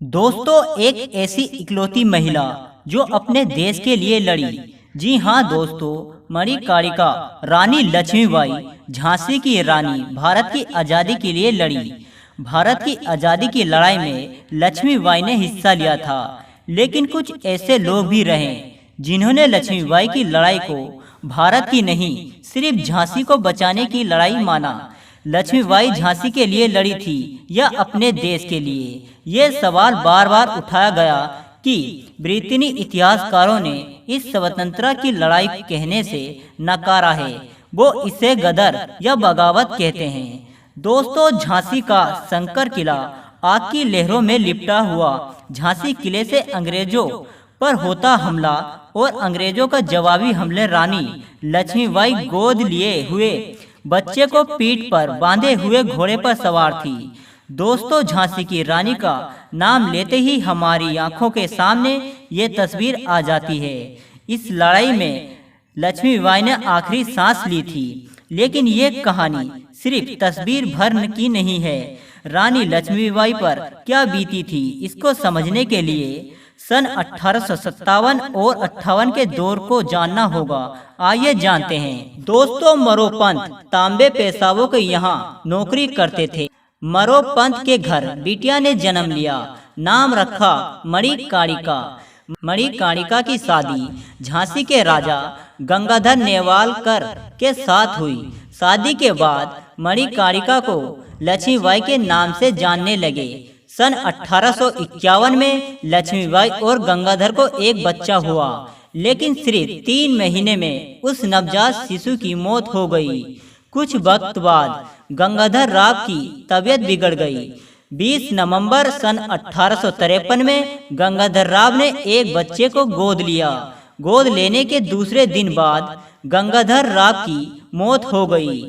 दोस्तों, एक ऐसी इकलौती महिला जो अपने देश के लिए लड़ी। जी हाँ दोस्तों, मणिकर्णिका रानी लक्ष्मीबाई, झांसी की रानी, भारत की आज़ादी के लिए लड़ी। भारत की आज़ादी की लड़ाई में लक्ष्मीबाई ने हिस्सा लिया था, लेकिन कुछ ऐसे लोग भी रहे जिन्होंने लक्ष्मीबाई की लड़ाई को भारत की नहीं, सिर्फ झांसी को बचाने की लड़ाई माना। लक्ष्मीबाई झांसी के लिए लड़ी थी या अपने देश के लिए? ये सवाल बार बार उठाया गया कि ब्रिटेनी इतिहासकारों ने इस स्वतंत्रता की लड़ाई कहने से नकारा है। वो इसे गदर या बगावत कहते हैं। दोस्तों, झांसी का शंकर किला आग की लहरों में लिपटा हुआ। झांसी किले से अंग्रेजों पर होता हमला और अंग्रेजों का जवाबी हमले। रानी लक्ष्मीबाई गोद लिए हुए बच्चे को पीठ पर बांधे हुए घोड़े पर सवार थी। दोस्तों, झांसी की रानी का नाम लेते ही हमारी आंखों के सामने ये तस्वीर आ जाती है। इस लड़ाई में लक्ष्मीबाई ने आखिरी सांस ली थी, लेकिन ये कहानी सिर्फ तस्वीर भर की नहीं है। रानी लक्ष्मीबाई पर क्या बीती थी, इसको समझने के लिए सन 1857 और 58 के दौर को जानना होगा। आइए जानते हैं। दोस्तों, मोरोपंत तांबे पेशवाओं के यहाँ नौकरी करते थे। मोरोपंत के घर बिटिया ने जन्म लिया। नाम रखा मणिकर्णिका। मणिकर्णिका की शादी झांसी के राजा गंगाधर नेवालकर के साथ हुई। शादी के बाद मणिकर्णिका को लक्ष्मीबाई के नाम से जानने लगे। सन 1851 में लक्ष्मीबाई और गंगाधर को एक बच्चा हुआ, लेकिन सिर्फ 3 महीने में उस नवजात शिशु की मौत हो गई। कुछ वक्त बाद गंगाधर राव की तबीयत बिगड़ गई। 20 नवंबर सन 1853 में गंगाधर राव ने एक बच्चे को गोद लिया। गोद लेने के दूसरे दिन बाद गंगाधर राव की मौत हो गई।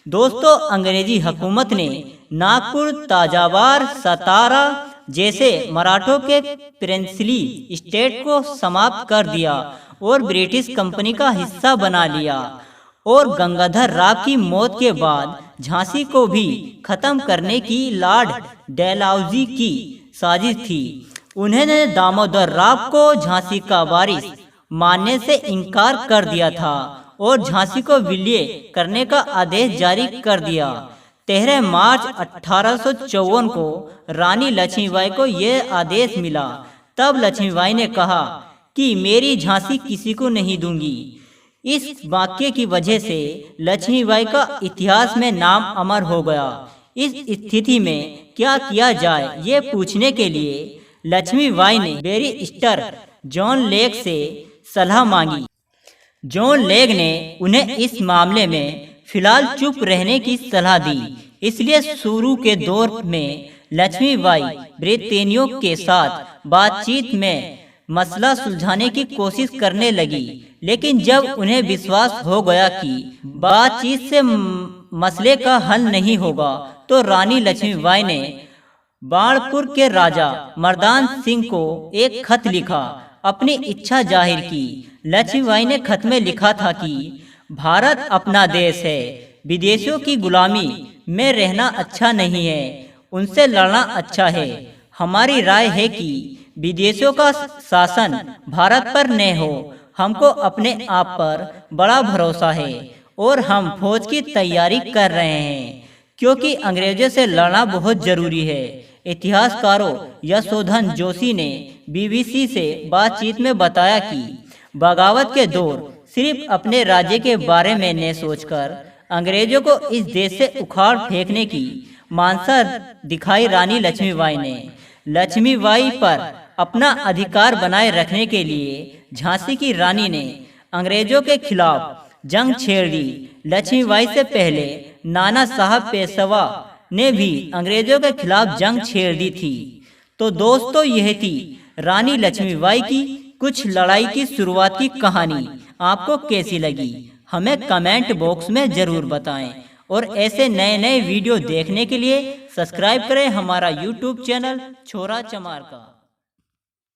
दोस्तों, अंग्रेजी हुकूमत ने नागपुर, ताजावर, सतारा जैसे मराठों के प्रिंसली स्टेट को समाप्त कर दिया और ब्रिटिश कंपनी का हिस्सा बना लिया। और गंगाधर राव की मौत के बाद झांसी को भी खत्म करने की लॉर्ड डलहौजी की साजिश थी। उन्होंने दामोदर राव को झांसी का वारिस मानने से इनकार कर दिया था और झांसी को विलय करने का आदेश जारी कर दिया। 13 मार्च 1854 को रानी लक्ष्मीबाई को यह आदेश मिला। तब लक्ष्मीबाई ने कहा कि मेरी झांसी किसी को नहीं दूंगी। इस वाक्य की वजह से लक्ष्मीबाई का इतिहास में नाम अमर हो गया। इस स्थिति में क्या किया जाए, ये पूछने के लिए लक्ष्मीबाई ने बैरिस्टर जॉन लेग से सलाह मांगी। जॉन लेग ने उन्हें इस मामले में फिलहाल चुप रहने की सलाह दी। इसलिए शुरू के दौर में लक्ष्मीबाई ब्रिटेनियों के साथ बातचीत में मसला सुलझाने की कोशिश करने लगी, लेकिन जब उन्हें विश्वास हो गया कि बातचीत से मसले का हल नहीं होगा, तो रानी लक्ष्मीबाई ने बाणपुर के राजा मर्दान सिंह को एक खत लिखा, अपनी इच्छा जाहिर की। लक्ष्मीबाई ने खत में लिखा था कि भारत अपना देश है, विदेशियों की गुलामी में रहना अच्छा नहीं है, उनसे लड़ना अच्छा है। हमारी राय है कि विदेशियों का शासन भारत पर न हो। हमको अपने आप पर बड़ा भरोसा है और हम फौज की तैयारी कर रहे हैं, क्योंकि अंग्रेजों से लड़ना बहुत जरूरी है। इतिहासकारों यशोधन जोशी ने BBC से बातचीत में बताया कि बगावत के दौर सिर्फ अपने राज्य के बारे में न सोचकर अंग्रेजों को इस देश से उखाड़ फेंकने की मानसा दिखाई। रानी लक्ष्मीबाई ने लक्ष्मीबाई पर अपना अधिकार बनाए रखने के लिए झांसी की रानी ने अंग्रेजों के खिलाफ जंग छेड़ दी। लक्ष्मीबाई से पहले नाना साहब पेशवा ने भी अंग्रेजों के खिलाफ जंग छेड़ दी थी। तो दोस्तों, यह थी रानी लक्ष्मीबाई की कुछ लड़ाई की शुरुआत की कहानी। आपको कैसी लगी, हमें कमेंट बॉक्स में जरूर बताएं। और ऐसे नए नए वीडियो देखने के लिए सब्सक्राइब करें हमारा YouTube चैनल छोरा चमार का।